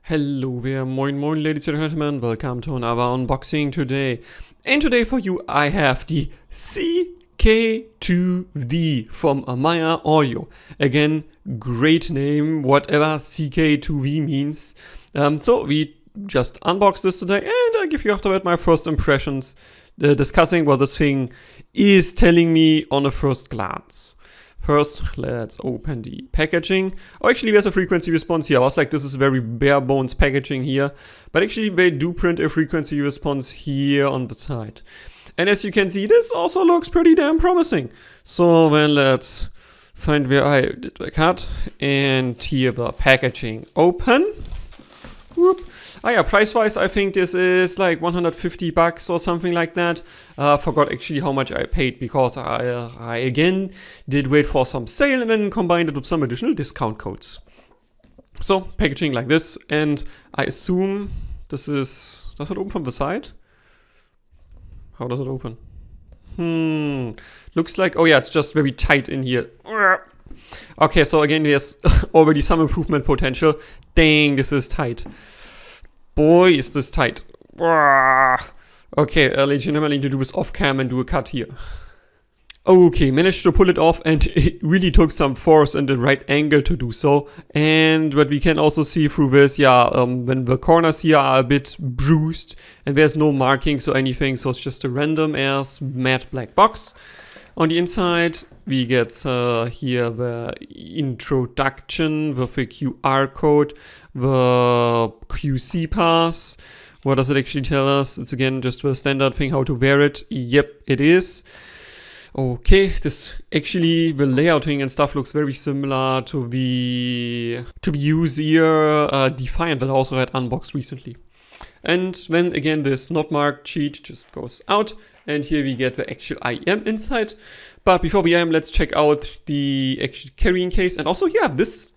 Hello there, moin moin ladies and gentlemen, welcome to another unboxing today. And today for you I have the CK2V from Myer Audio. Again, great name, whatever CK2V means. So we just unboxed this today and I give you after that my first impressions, discussing what this thing is telling me on a first glance. First, let's open the packaging. Oh, actually there's a frequency response here. I was like, this is very bare bones packaging here. But actually they do print a frequency response here on the side. And as you can see, this also looks pretty damn promising. So then let's find where I did the cut. And here the packaging open. Whoop. Ah yeah, price-wise, I think this is like 150 bucks or something like that. Forgot actually how much I paid because I again did wait for some sale and then combined it with some additional discount codes. So, packaging like this, and I assume this is... Does it open from the side? How does it open? Looks like... Oh yeah, it's just very tight in here. Okay, so again, there's already some improvement potential. Dang, this is tight. Boy, is this tight. Okay, legitimately need to do this off cam and do a cut here. Okay, managed to pull it off and it really took some force and the right angle to do so. And what we can also see through this, when the corners here are a bit bruised and there's no markings or anything, so it's just a random ass matte black box. On the inside, we get here the introduction with the QR code, the QC pass. What does it actually tell us? It's again just the standard thing, how to wear it. Yep, it is. Okay, this actually, the layouting and stuff looks very similar to the user Defiant that I also had unboxed recently. And then again, this not marked sheet just goes out. And here we get the actual IM inside. But before the IM, let's check out the actual carrying case. And also, yeah, this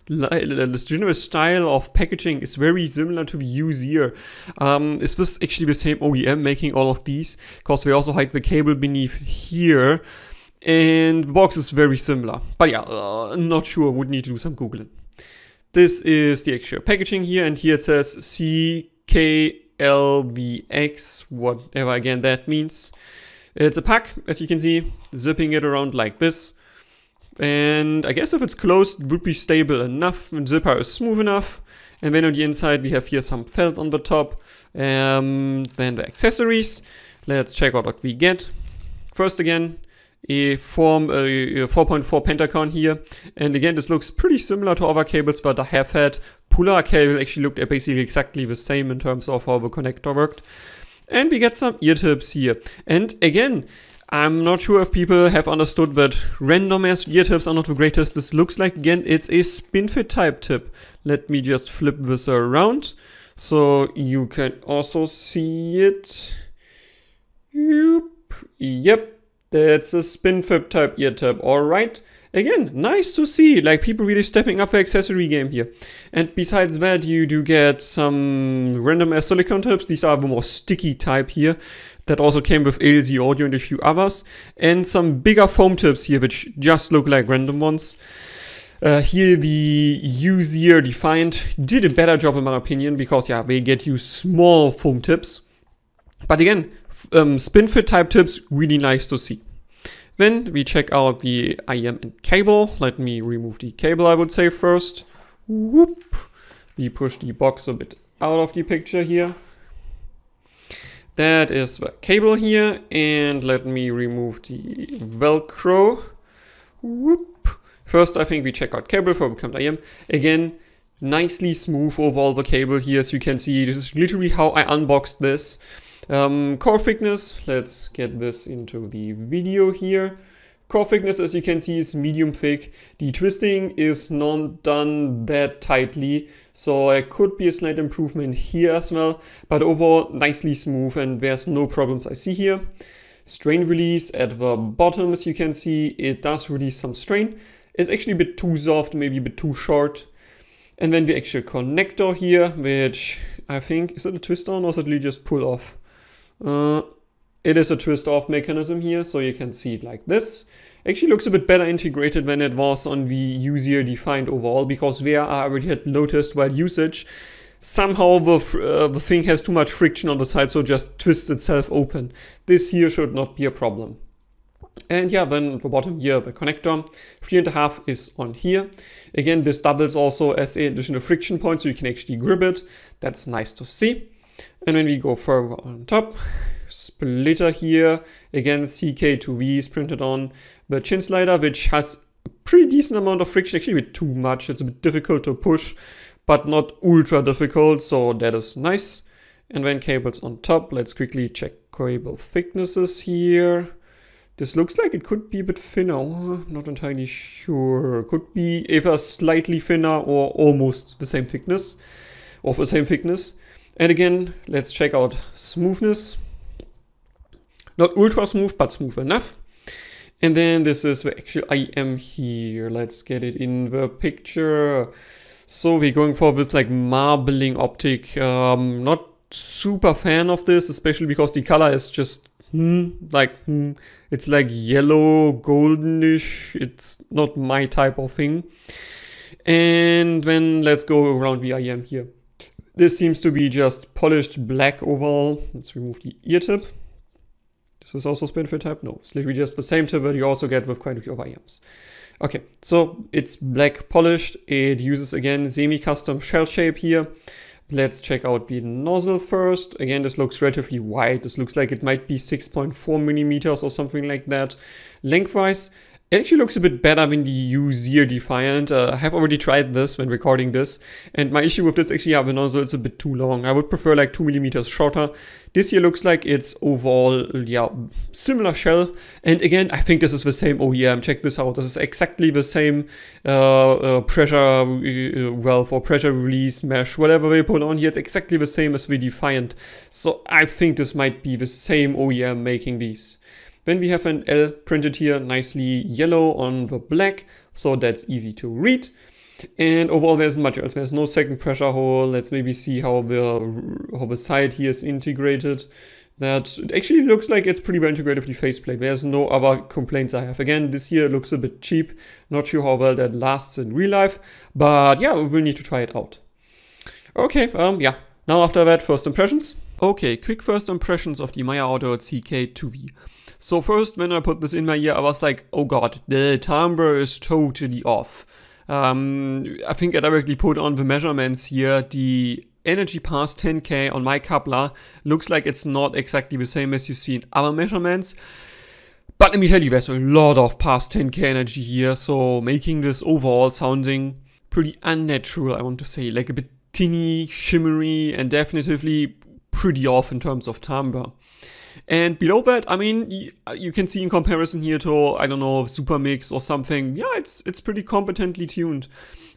general style of packaging is very similar to the user. Is this actually the same OEM making all of these? Because we also hide the cable beneath here. And the box is very similar. But yeah, not sure, would need to do some Googling. This is the actual packaging here. And here it says CKLVX, whatever again that means. It's a pack, as you can see, zipping it around like this. And I guess if it's closed, it would be stable enough. The zipper is smooth enough. And then on the inside, we have here some felt on the top. Then the accessories. Let's check out what we get. First again, a 4.4 Pentacon here. And again, this looks pretty similar to other cables, but I have had Polar cable actually looked at basically exactly the same in terms of how the connector worked. And we get some ear tips here. And again, I'm not sure if people have understood that random ass ear tips are not the greatest. This looks like, again, it's a spin fit type tip. Let me just flip this around so you can also see it. Yep, that's a spin fit type ear tip. All right. Again, nice to see, like people really stepping up the accessory game here. And besides that, you do get some random ass silicone tips. These are the more sticky type here. That also came with ALZ Audio and a few others. And some bigger foam tips here, which just look like random ones. Here the user Defiant did a better job in my opinion, because yeah, they get you small foam tips. But again, spin fit type tips, really nice to see. Then we check out the IM and cable. Let me remove the cable, I would say, first. Whoop. We push the box a bit out of the picture here. That is the cable here. And let me remove the Velcro. Whoop. First, I think we check out cable before we come to IM. Again, nicely smooth overall the cable here. As you can see, this is literally how I unboxed this. Core thickness, let's get this into the video here. Core thickness, as you can see, is medium thick. The twisting is not done that tightly, so there could be a slight improvement here as well. But overall, nicely smooth and there's no problems I see here. Strain release at the bottom, as you can see, it does release some strain. It's actually a bit too soft, maybe a bit too short. And then the actual connector here, which I think, is it a twist on or is it really just pull off? It is a twist off mechanism here, so you can see it like this. Actually looks a bit better integrated than it was on the user Defiant overall, because there I already had noticed while usage somehow the thing has too much friction on the side, so it just twists itself open. This here should not be a problem. And yeah, then at the bottom here, the connector, 3.5 is on here. Again, this doubles also as an additional friction point, so you can actually grip it. That's nice to see. And when we go further on top, splitter here, again, CK2V is printed on the chin slider, which has a pretty decent amount of friction, actually a bit too much. It's a bit difficult to push, but not ultra difficult, so that is nice. And then cables on top, let's quickly check cable thicknesses here. This looks like it could be a bit thinner, not entirely sure. Could be either slightly thinner or almost the same thickness, of the same thickness. And again, let's check out smoothness. Not ultra smooth, but smooth enough. And then this is the actual IM here. Let's get it in the picture. So we're going for this like marbling optic. Not super fan of this, especially because the color is just it's like yellow, goldenish. It's not my type of thing. And then let's go around the IM here. This seems to be just polished black overall. Let's remove the ear tip. This is also spin fit type. No, it's literally just the same tip that you also get with quite a few of IMs. Okay, so it's black polished. It uses again semi-custom shell shape here. Let's check out the nozzle first. Again, this looks relatively wide. This looks like it might be 6.4 millimeters or something like that. Lengthwise, it actually looks a bit better than the U0 Defiant. I have already tried this when recording this. And my issue with this actually, the nozzle is a bit too long. I would prefer like 2 millimeters shorter. This here looks like it's overall, similar shell. And again, I think this is the same OEM. Check this out. This is exactly the same pressure valve or pressure release mesh, whatever they put on here. It's exactly the same as the Defiant. So I think this might be the same OEM making these. Then we have an L printed here, nicely yellow on the black, so that's easy to read. And overall there isn't much else. There's no second pressure hole. Let's maybe see how the side here is integrated. That it actually looks like it's pretty well integrated with the faceplate. There's no other complaints I have. Again, this here looks a bit cheap. Not sure how well that lasts in real life, but yeah, we'll need to try it out. Okay, yeah. Now after that, first impressions. Okay, quick first impressions of the Myer Audio CK2V. So first, when I put this in my ear, I was like, oh god, the timbre is totally off. I think I directly put on the measurements here. The energy past 10K on my coupler looks like it's not exactly the same as you see in other measurements. But let me tell you, there's a lot of past 10K energy here, so making this overall sounding pretty unnatural, I want to say. Like a bit tinny, shimmery, and definitively pretty off in terms of timbre. And below that, I mean, you can see in comparison here to, I don't know, Super Mix or something, yeah, it's pretty competently tuned.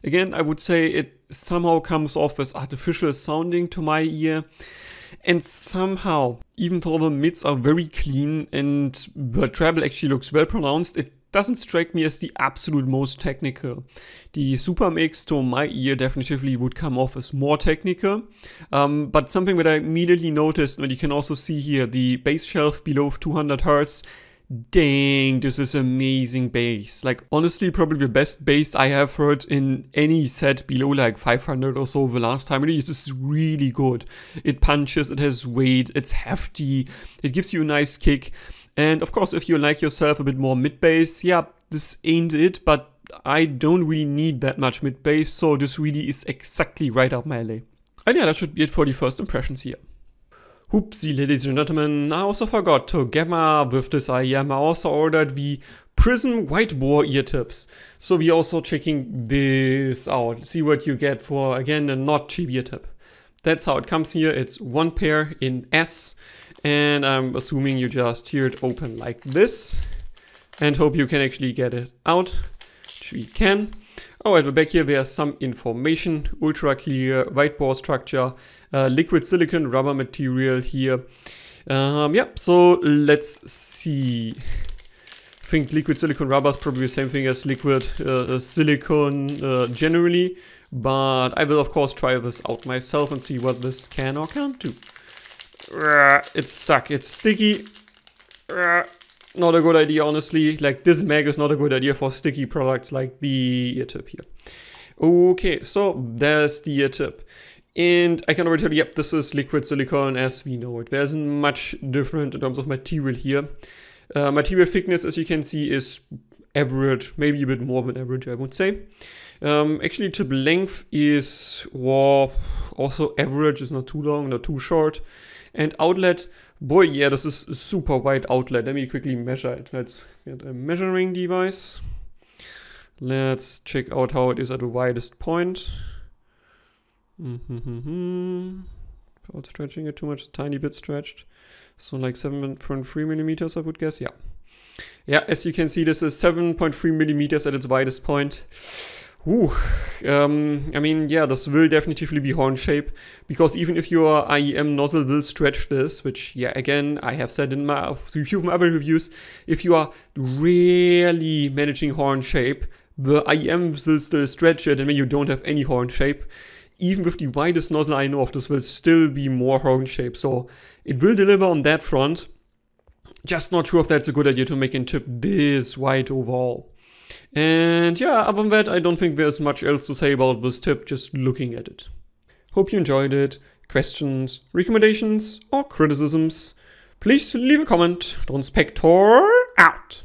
Again, I would say it somehow comes off as artificial sounding to my ear. And somehow, even though the mids are very clean and the treble actually looks well pronounced, it doesn't strike me as the absolute most technical. The Super Mix to my ear definitively would come off as more technical, but something that I immediately noticed, and you can also see here, the bass shelf below 200 Hz, dang, this is amazing bass. Like honestly, probably the best bass I have heard in any set below like 500 or so the last time. Really, this is really good. It punches, it has weight, it's hefty, it gives you a nice kick. And of course, if you like yourself a bit more mid-bass, yeah, this ain't it, but I don't really need that much mid-bass, so this really is exactly right up my alley. And yeah, that should be it for the first impressions here. Oopsie, ladies and gentlemen, I also forgot to gamma with this IM. I also ordered the Prism Wide Bore ear tips. So we're also checking this out, see what you get for, again, a not cheap ear tip. That's how it comes here. It's one pair in S. And I'm assuming you just hear it open like this and hope you can actually get it out, which we can. Oh, at the back here there's some information, ultra clear white bore structure, liquid silicon rubber material here. Yeah, so let's see. I think liquid silicon rubber is probably the same thing as liquid silicone generally, but I will of course try this out myself and see what this can or can't do. It's stuck, it's sticky. Not a good idea, honestly. Like, this mag is not a good idea for sticky products like the ear tip here. Okay, so there's the ear tip. And I can already tell you, yep, this is liquid silicone as we know it. There isn't much different in terms of material here. Material thickness, as you can see, is average, maybe a bit more than average, I would say. Actually, tip length is also average, it's not too long, not too short. And outlet, boy, yeah, this is a super wide outlet. Let me quickly measure it. Let's get a measuring device. Let's check out how it is at the widest point. Without stretching it too much, a tiny bit stretched. So like 7.3 millimeters, I would guess. Yeah. Yeah, as you can see, this is 7.3 millimeters at its widest point. Ooh. I mean, yeah, this will definitively be horn shape, because even if your IEM nozzle will stretch this, which, yeah, again, I have said in a few of my other reviews, if you are really managing horn shape, the IEM will still stretch it, and then you don't have any horn shape. Even with the widest nozzle I know of, this will still be more horn shape, so it will deliver on that front. Just not sure if that's a good idea to make a tip this wide overall. And yeah, other than that, I don't think there's much else to say about this tip, just looking at it. Hope you enjoyed it. Questions, recommendations, or criticisms, please leave a comment. Donspektor out!